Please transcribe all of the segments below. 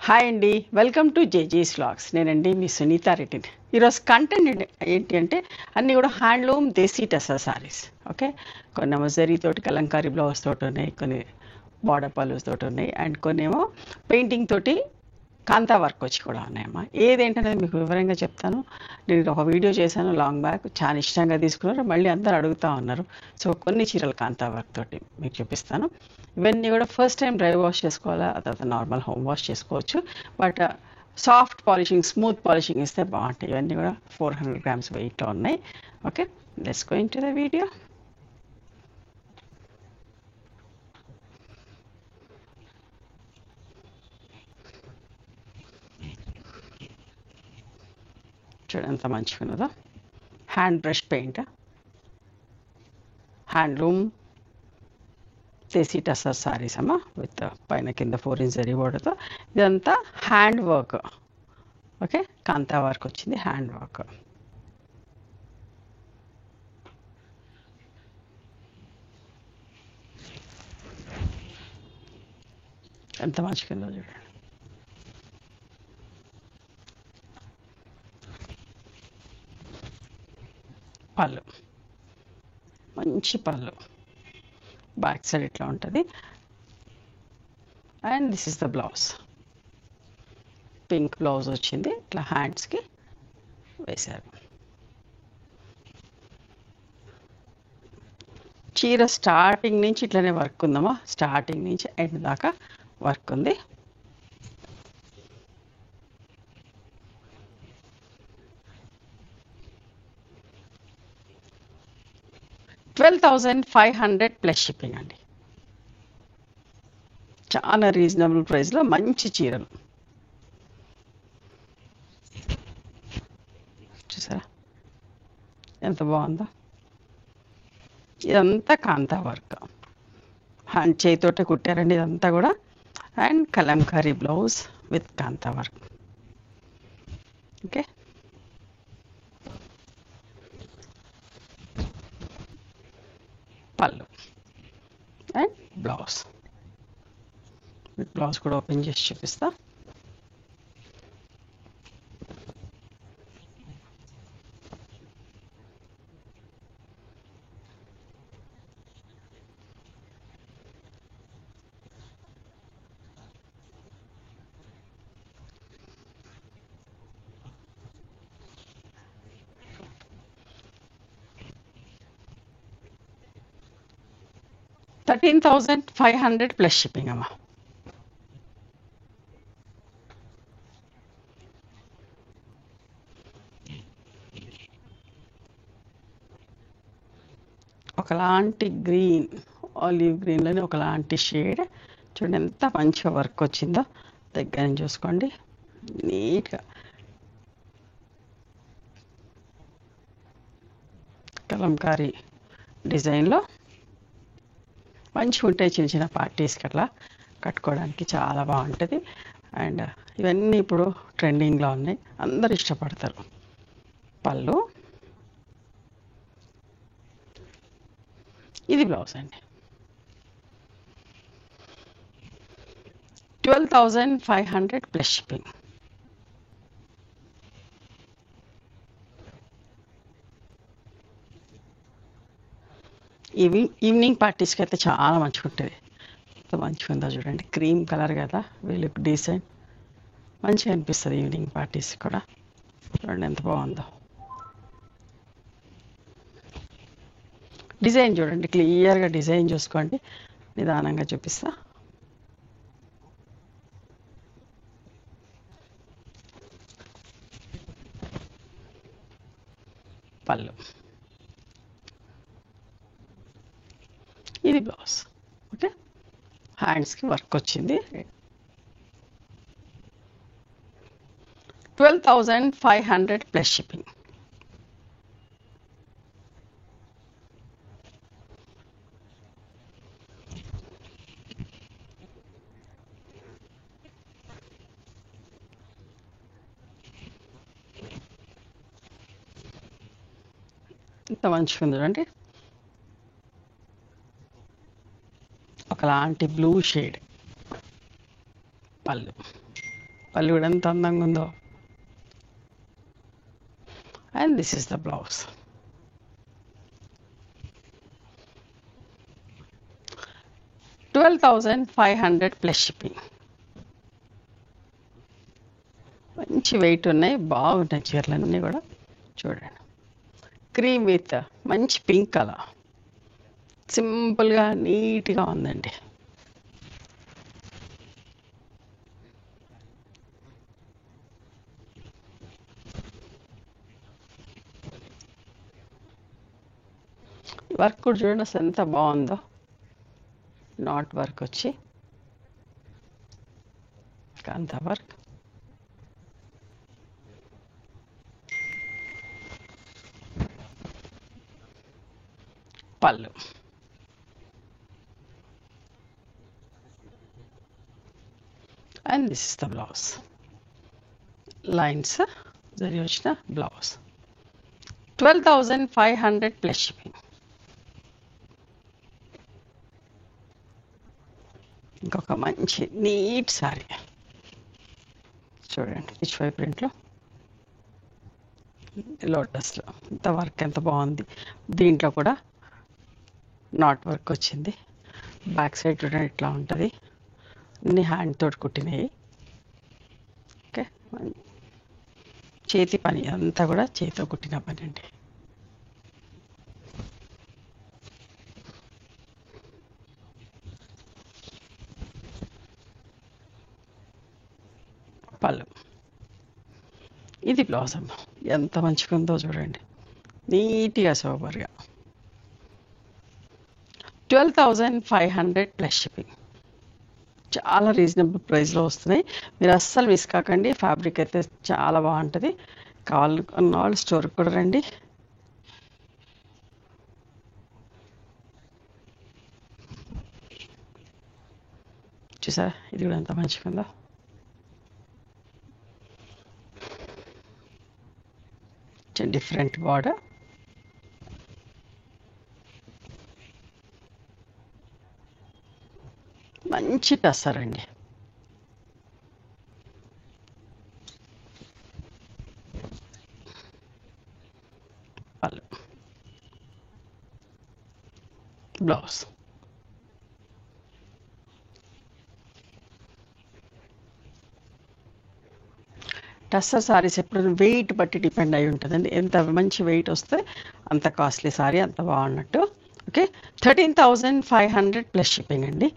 Hi అండి, welcome to జేజీస్ vlogs. నేనండి మీ సునీత రెడ్డిని. ఈరోజు కంటెంట్ ఏంటి అంటే అన్నీ కూడా హ్యాండ్లూమ్ దేశీ టెసర్ సారీస్. ఓకే, కొన్ని జరీ తోటి కలంకారీ బ్లౌజ్ తోటి ఉన్నాయి, కొన్ని బార్డర్ పల్లూస్ తోటి ఉన్నాయి, అండ్ కొన్ని ఏమో పెయింటింగ్ తోటి కాంతా వర్క్ వచ్చి కూడా ఉన్నాయమ్మా. ఏదేంటనేది మీకు వివరంగా చెప్తాను. నేను ఒక వీడియో చేశాను లాంగ్ బ్యాక్, చాలా ఇష్టంగా తీసుకున్నారు, మళ్ళీ అందరూ అడుగుతూ ఉన్నారు. సో కొన్ని చీరలు కాంతా వర్క్ తోటి మీకు చూపిస్తాను. ఇవన్నీ కూడా ఫస్ట్ టైం డ్రై వాష్ చేసుకోవాలా, తర్వాత నార్మల్ హోమ్ వాష్ చేసుకోవచ్చు. But soft polishing, smooth polishing ఇస్తే బాగుంటాయి. ఇవన్నీ కూడా 400 grams వెయిట్లో ఉన్నాయి. Okay, let's go into the video. చూడండి ఎంత మంచిగా ఉన్నదో. హ్యాండ్ బ్రష్ పెయింట్, హ్యాండ్లూమ్ దేశీ టసర్ సారీస్ అమ్మ, విత్ పైన కింద 4 inch జరీ బోర్డర్తో. ఇదంతా హ్యాండ్ వర్క్. ఓకే, కాంతా వర్క్ వచ్చింది, హ్యాండ్ వర్క్. ఎంత మంచిగా ఉందో చూడండి. పళ్ళు, మంచి పళ్ళు, బ్యాక్ సైడ్ ఇట్లా ఉంటుంది. And this is the blouse. Pink blouse వచ్చింది, ఇట్లా హ్యాండ్స్కి వేశారు. చీర స్టార్టింగ్ నుంచి ఇట్లనే వర్క్ ఉందమ్మా, స్టార్టింగ్ నుంచి ఎండ్ దాకా వర్క్ ఉంది. $12,500 ప్లస్ షిప్పింగ్ అండి. చాలా రీజనబుల్ ప్రైస్లో మంచి చీరలు చూసారా ఎంత బాగుందో. ఇదంతా కాంతా వర్క్, హ్యాండ్ చేయితోటే కుట్టారండి ఇదంతా కూడా. And Kalamkari blouse with Kantha work. Okay, పళ్ళు అండ్ బ్లౌజ్. బ్లౌజ్ కూడా ఓపెన్ చేసి చూపిస్తా. $13,500 ప్లస్ షిప్పింగ్ అమ్మా. ఒకలాంటి గ్రీన్, ఆలివ్ గ్రీన్లోనే ఒకలాంటి షేడ్. చూడండి ఎంత మంచిగా వర్క్ వచ్చిందో, దగ్గర నుంచి చూసుకోండి నీట్గా. కలంకారీ డిజైన్లో మంచిగా ఉంటాయి, చిన్న చిన్న పార్టీస్కి అట్లా కట్టుకోవడానికి చాలా బాగుంటుంది. అండ్ ఇవన్నీ ఇప్పుడు ట్రెండింగ్లో ఉన్నాయి, అందరు ఇష్టపడతారు. పళ్ళు, ఇది బ్లౌజ్ అండి. 12,500 ప్లస్ షిప్పింగ్. ఈవినింగ్ పార్టీస్కి అయితే చాలా మంచిగా ఉంటుంది. ఎంత మంచిగా ఉందో చూడండి, క్రీమ్ కలర్ కదా, వీళ్ళకి డీసెంట్ మంచిగా అనిపిస్తుంది ఈవినింగ్ పార్టీస్ కూడా. చూడండి ఎంత బాగుందో. డిజైన్ చూడండి, క్లియర్గా డిజైన్ చూసుకోండి, నిదానంగా చూపిస్తా. పళ్ళు, ఇది బ్లౌజ్. ఓకే, హ్యాండ్స్కి వర్క్ వచ్చింది. 12,500 ప్లస్ షిప్పింగ్. ఇంత మంచిగా ఉంది చూడండి, ఒకలాంటి బ్లూ షేడ్ పళ్ళు. పళ్ళు కూడా ఎంత అందంగా ఉందో. And this is the blouse. 12,500 plus shipping. మంచి వెయిట్ ఉన్నాయి, బాగున్నాయి చీరలన్నీ కూడా. చూడండి, క్రీమ్ విత్ మంచి పింక్ కలర్, సింపుల్గా నీట్గా ఉందండి. వర్క్ కూడా చూడండి అసలు ఎంత బాగుందో. నాట్ వర్క్ వచ్చి కాంతా వర్క్. పళ్ళు, and this is the blouse. Lines జరి వచ్చిన బ్లౌజ్. 12,500 plus shipping. ఇంకొక మంచి నీట్ శారీ చూడండి, రిచ్ వై ప్రింట్లో లోటస్లో ఇంత వర్క్ ఎంత బాగుంది. దీంట్లో కూడా నాట్ వర్క్ వచ్చింది. బ్యాక్ సైడ్ చూడండి ఇట్లా ఉంటుంది, అన్ని హ్యాండ్ తోటి కుట్టినాయి. ఓకే, చేతి పని అంతా కూడా చేతితో కుట్టిన పని అండి. పళ్ళు, ఇది బ్లౌజ్ అమ్మ, ఎంత మంచిగా ఉందో చూడండి, నీట్గా సూపర్గా. 12,500 ప్లస్ షిప్పింగ్. చాలా రీజనబుల్ ప్రైస్లో వస్తున్నాయి, మీరు అస్సలు మిస్ కాకండి. ఫ్యాబ్రిక్ అయితే చాలా బాగుంటుంది. కావాలన్న వాళ్ళు స్టోర్కి కూడా రండి. చూసారా, ఇది కూడా ఎంత మంచిగా ఉందో. డిఫరెంట్ బార్డర్, మంచి టస్సర్ అండి. పళ్ళు, బ్లౌజ్. టస్సర్ సారీస్ ఎప్పుడు వెయిట్ బట్టి డిపెండ్ అయి ఉంటుందండి. ఎంత మంచి వెయిట్ వస్తే అంత కాస్ట్లీ సారీ, అంత బాగున్నట్టు. ఓకే, 13,500 ప్లస్ షిప్పింగ్ అండి.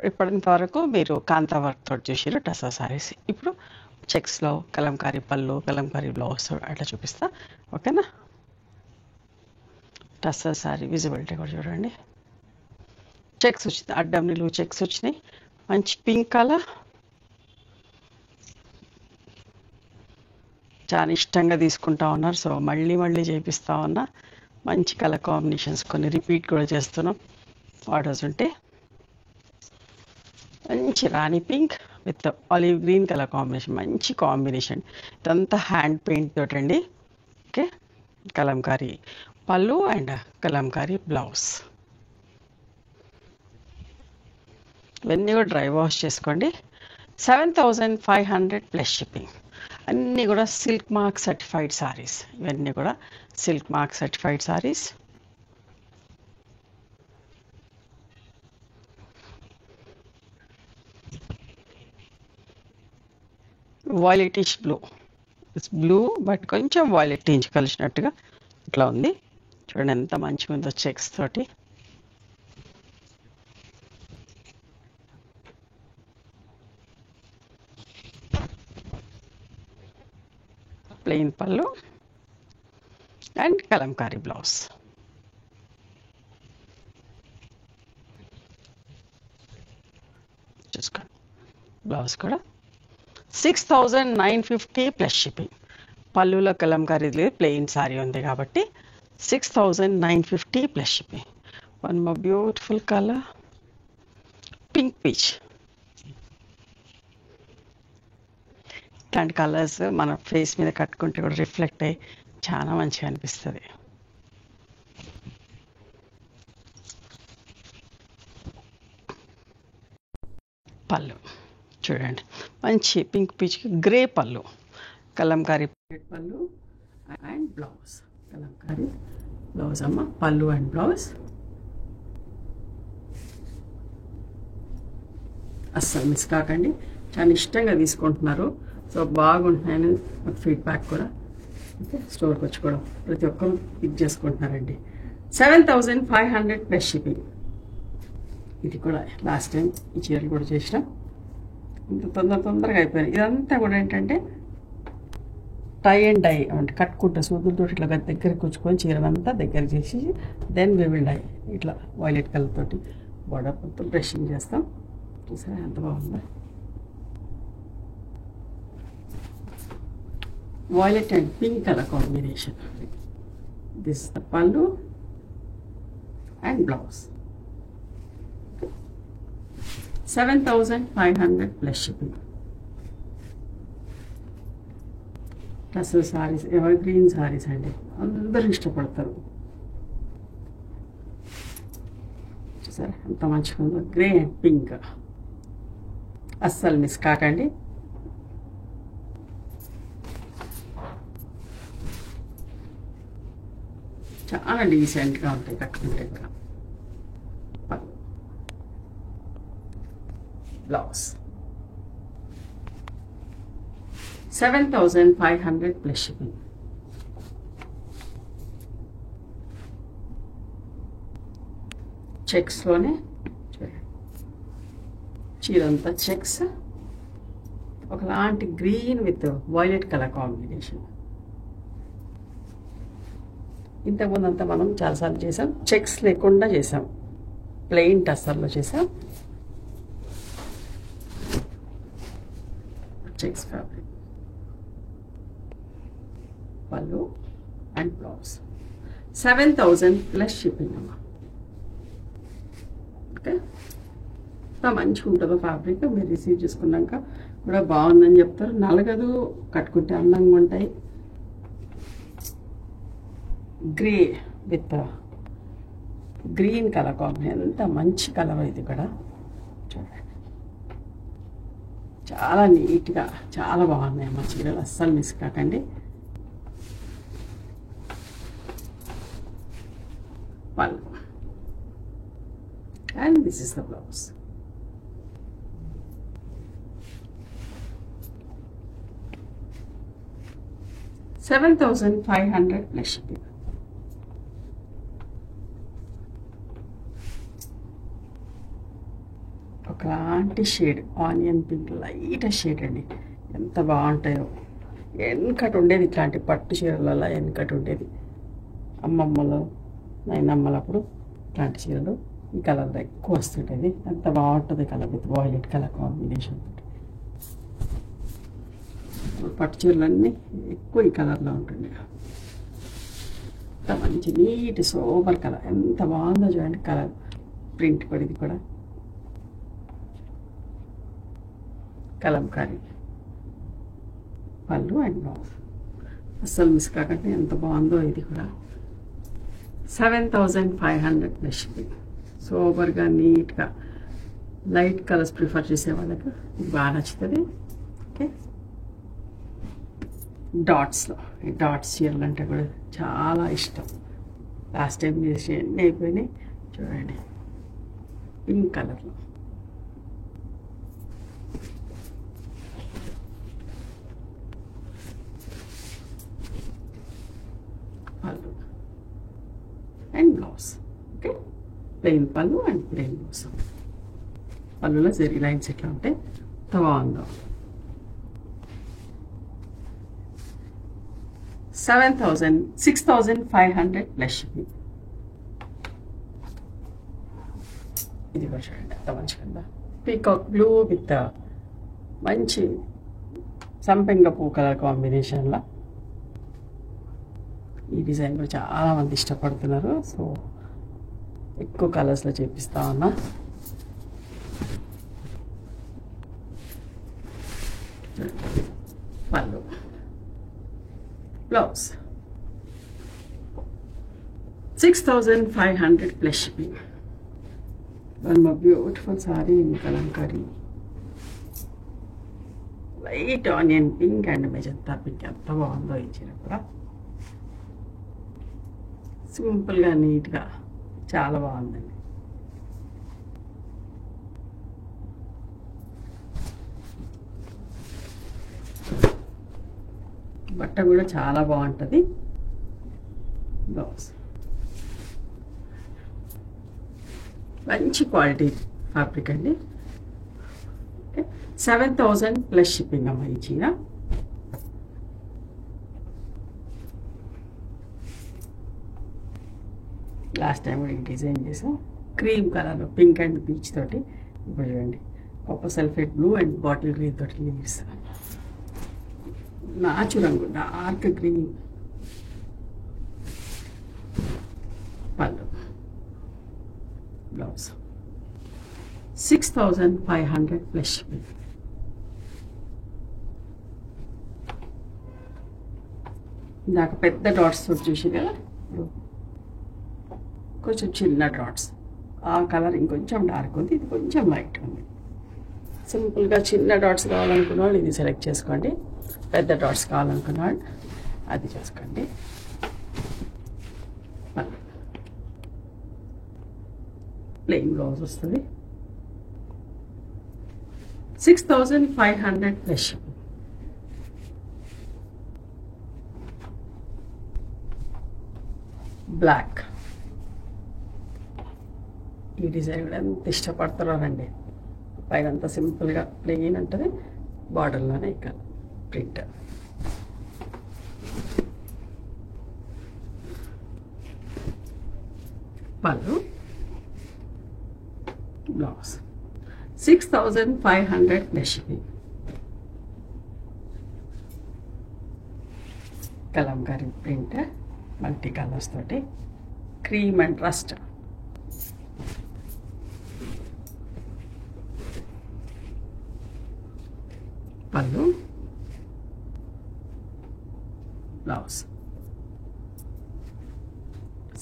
ఇప్పటింత వరకు మీరు కాంతా వర్క్ తోటి చూసారు టస్సర్ సారీస్. ఇప్పుడు చెక్స్లో కలంకారీ పళ్ళు, కలంకారీ బ్లౌజ్ అట్లా చూపిస్తా. ఓకేనా, టస్సర్ సారీ విజిబిలిటీ కూడా చూడండి. చెక్స్ వచ్చింది, అడ్డం నిలువు చెక్స్ వచ్చినాయి. మంచి పింక్ కలర్, చాలా ఇష్టంగా తీసుకుంటా ఉన్నారు. సో మళ్ళీ మళ్ళీ చేపిస్తా ఉన్నా. మంచి కలర్ కాంబినేషన్స్ కొన్ని రిపీట్ కూడా చేస్తున్నాం. ఆర్డర్స్ ఉంటే మంచి rani pink with olive green colour combination, మంచి కాంబినేషన్. ఇదంతా హ్యాండ్ పెయింట్ తోటండి. Okay, Kalamkari pallu and Kalamkari blouse. ఇవన్నీ కూడా డ్రై వాష్ చేసుకోండి. 7,500 ప్లస్ షిప్పింగ్. అన్నీ కూడా సిల్క్ మార్క్ సర్టిఫైడ్ సారీస్. ఇవన్నీ కూడా silk mark certified saris. Violetish blue, it's blue but కొంచెం వాయిలెట్ కలిసినట్టుగా ఇట్లా ఉంది. చూడండి ఎంత మంచిగా ఉందో చెక్స్ తోటి. ప్లెయిన్ పళ్ళు అండ్ కలంకారీ బ్లౌజ్. చూసుకోండి, బ్లౌజ్ కూడా 6,950 ప్లస్ షిప్పింగ్. పళ్ళులో కలంకారీ లేదు, ప్లెయిన్ సారీ ఉంది కాబట్టి 6,950 plus shipping. One more beautiful colour, pink peach. ఇట్లాంటి కలర్స్ మన ఫేస్ మీద కట్టుకుంటే కూడా రిఫ్లెక్ట్ అయ్యి చాలా మంచిగా అనిపిస్తుంది. పళ్ళు చూడండి, మంచి పింక్ పీచ్ గ్రే పళ్ళు, Kalamkari pallu and blouse. Kalamkari blouse అమ్మ, పళ్ళు అండ్ బ్లౌజ్. అస్సలు మిస్ కాకండి, చాలా ఇష్టంగా తీసుకుంటున్నారు. సో బాగుంటున్నాయని మాకు ఫీడ్బ్యాక్ కూడా. ఓకే, స్టోర్కి వచ్చి కూడా ప్రతి ఒక్కరు పిక్ చేసుకుంటున్నారండి. 7,500 plus shipping. ఇది కూడా లాస్ట్ టైం ఈ చీరలు కూడా చేసినాం, ఇంత తొందరగా అయిపోయినాయి. ఇదంతా కూడా ఏంటంటే టై అండ్ డై అంటే కట్టుకుంటా సూదులతో ఇట్లా దగ్గర కూర్చుకొని చీరలంతా దగ్గర చేసి దెన్ వి విల్ డై. ఇట్లా వైలెట్ కలర్ తోటి బోర్డర్ మొత్తం బ్రషింగ్ చేస్తాం. చూసారా ఎంత బాగుందా? Violet and pink colour combination. This the పళ్ళు అండ్ బ్లౌజ్. 7,500 plus shipping. అసలు సారీస్ ఎవర్ గ్రీన్ సారీస్ అండి, అందరూ ఇష్టపడతారు. చూసారా ఎంత మంచిగా ఉందో, గ్రే అండ్ పింక్. అస్సలు మిస్ కాకండి. చాలా డీసెంట్గా ఉంటాయి కట్టుకుంటే కూడా. Blouse 7,500 plus shipping. చెక్స్లోనే చీరంతా చెక్స్, ఒకలాంటి green with violet colour combination. ఇంతకుముందు అంతా మనం చాలాసార్లు చేసాం, చెక్స్ లేకుండా చేసాం, ప్లెయిన్ టస్సర్లో చేసాం. చెక్స్ ఫ్యాబ్రిక్, పళ్ళు అండ్ బ్లౌజ్. 7,000 ప్లస్ షిప్పింగ్ అమ్మా. ఓకే, ఎంత మంచిగా ఉంటుందో ఫ్యాబ్రిక్. మీరు రిసీవ్ చేసుకున్నాక కూడా బాగుందని చెప్తారు. నలగదు, కట్టుకుంటే అందంగా ఉంటాయి. Grey with green colour combination, ఎంత మంచి కలర్ ఇది కూడా. చూడండి చాలా నీట్గా చాలా బాగున్నాయి అమ్మ చీరలు, అస్సలు మిస్ కాకండి. Pallu and this is the blouse. 7,500 plus shipping. ఒకలాంటి shade onion pink, light shade అండి, ఎంత బాగుంటాయో. వెనకటి ఉండేది ఇట్లాంటి పట్టు చీరలలో, వెనకటి ఉండేది అమ్మమ్మలు నాయనమ్మలప్పుడు ఇట్లాంటి చీరలు ఈ కలర్లో ఎక్కువ వస్తుంటుంది. ఎంత బాగుంటుంది colour with violet colour combination. పట్టు చీరలన్నీ ఎక్కువ ఈ కలర్లో ఉంటుంది. ఎంత మంచి నీట్ సోబర్ కలర్, ఎంత బాగుందో చూడండి కలర్ ప్రింట్ కూడా. ఇది కూడా కలంకారీ పళ్ళు అండ్ బ్లౌజ్. అస్సలు మిస్ కాకండి, ఎంత బాగుందో ఇది కూడా. 7,500 ప్లస్ షిప్పింగ్. సోబర్గా నీట్గా లైట్ కలర్స్ ప్రిఫర్ చేసే వాళ్ళకి ఇది బాగా నచ్చుతుంది. ఓకే, డాట్స్లో ఈ డాట్స్ చీరలు అంటే కూడా చాలా ఇష్టం. లాస్ట్ టైం చేసి ఎన్ని అయిపోయినాయి చూడండి, పింక్ కలర్లో. పళ్ళు అండ్ బ్లౌజ్. ఓకే, ప్లెయిన్ పళ్ళు అండ్ ప్లెయిన్ బ్లౌజ్. పళ్ళులో జరీ లైన్స్ ఎట్లా ఉంటాయి, ఎంత బాగుందో. 6,500 ప్లస్ షిప్పింగ్. ఇది కూడా చూడండి ఎంత మంచిగా, పీకాక్ బ్లూ విత్ మంచి సంపెంగ పువ్వు కలర్ కాంబినేషన్లో. ఈ డిజైన్ కూడా చాలామంది ఇష్టపడుతున్నారు, సో ఎక్కువ కలర్స్లో చేపిస్తా ఉన్నా. పళ్ళు blouse. 6,500 plus shipping. One more beautiful sorry in Kalamkari. Light onion pink and magenta pink ఎంత బాగుందో ఈ చీర కూడా. సింపుల్గా నీట్గా చాలా బాగుందండి. బట్ట కూడా చాలా బాగుంటుంది. బ్లౌజ్ మంచి క్వాలిటీ ఫ్యాబ్రిక్ అండి. 7,000 ప్లస్ షిప్పింగ్ అమ్మ ఈ చీర. లాస్ట్ టైం కూడా డిజైన్ చేసాం క్రీమ్ కలర్లో పింక్ అండ్ పీచ్ తోటి. ఇప్పుడు చూడండి copper sulphate blue and bottle green తోటి లీవ్స్. నాచు రంగు డార్క్ గ్రీన్. పళ్ళు. Blouse 6,500 plus shipping. ఇందాక పెద్ద డాట్స్ తోటి చూసి కదా, కొంచెం చిన్న డాట్స్. ఆ కలర్ ఇంకొంచెం డార్క్ ఉంది, ఇది కొంచెం లైట్ ఉంది. సింపుల్గా చిన్న డాట్స్ కావాలనుకున్న వాళ్ళు ఇది సెలెక్ట్ చేసుకోండి. పెద్ద డాట్స్ కావాలనుకున్న వాళ్ళు అది చేసుకోండి. ప్లెయిన్ బ్లౌజ్ వస్తుంది. 6,500 ప్లస్. బ్లాక్. ఈ డిజైన్ కూడా ఎంత ఇష్టపడతారోనండి. పైన అంతా సింపుల్గా ప్లెయిన్ ఉంటుంది, బార్డర్లోనే ఇక్కడ print. Pallu. Blouse 6,500 plus shipping. Kalamkari print multi colours తోటి, cream and rust. Pallu. Blouse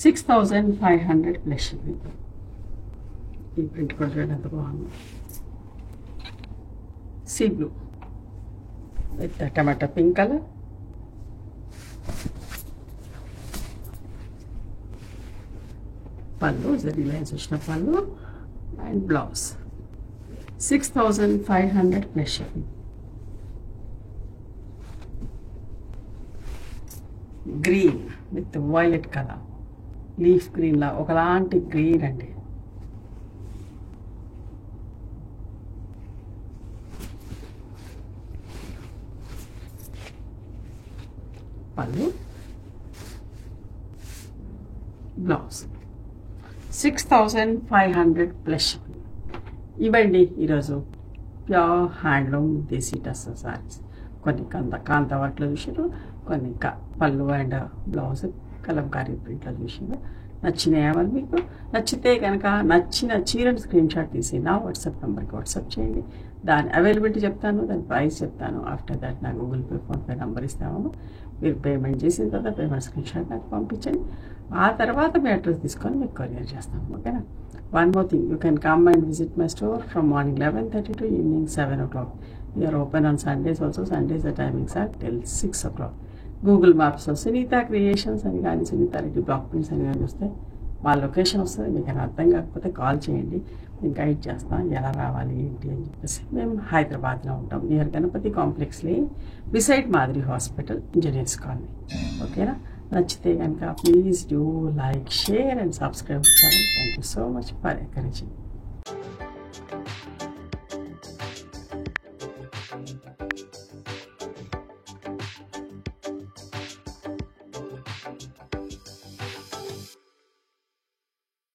6,500 plus shipping. ఈ ప్రింట్ కూడా చూడండి ఎంత బాగుంది. Sea blue with tomato pink colour. Pallu zari lines వచ్చిన pallu and blouse 6,500 plus shipping. Green with violet colour, leaf green లా ఒకలాంటి green అండి. పళ్ళు. Blouse 6,500 plus. ఇవ్వండి ఈరోజు ప్యూర్ హ్యాండ్లూమ్ దేశీ టస్సర్ సారీస్. కొన్ని కాంత వర్క్లో చూసారు, కొన్ని పళ్ళు అండ్ బ్లౌజ్ కలంకారీ ప్రింట్లో చూసారు. నచ్చినాయా మరి మీకు? నచ్చితే కనుక నచ్చిన చీరను స్క్రీన్ షాట్ తీసి నా వాట్సాప్ నెంబర్కి వాట్సాప్ చేయండి. దాని అవైలబిలిటీ చెప్తాను, దాని ప్రైస్ చెప్తాను. ఆఫ్టర్ దాట్ నా గూగుల్ పే, ఫోన్పే నెంబర్ ఇస్తాము. మీరు పేమెంట్ చేసిన తర్వాత పేమెంట్ స్క్రీన్ షాట్ నాకు పంపించండి. ఆ తర్వాత మీ అడ్రస్ తీసుకొని మీకు కొరియర్ చేస్తాం. ఓకేనా? One more thing, you can come and visit my store from morning 11:30 to evening 7 o'clock. We are open on Sundays also. Sundays the timings are till 6 o'clock. Google మ్యాప్స్లో Sunitha creations అని కానీ Sunitha Reddy block prints అని కానీ వస్తే మా location వస్తుంది. మీకు అర్థం కాకపోతే కాల్ చేయండి, నేను గైడ్ చేస్తాం ఎలా రావాలి ఏంటి అని చెప్పేసి. మేము హైదరాబాద్లో ఉంటాం, near Ganapathi complex lane, beside మాదిరి హాస్పిటల్, ఇంజనీర్స్ కాలనీ. ఓకేనా? నచ్చితే కనుక please do like, share and subscribe channel. Thank you so much for encouraging.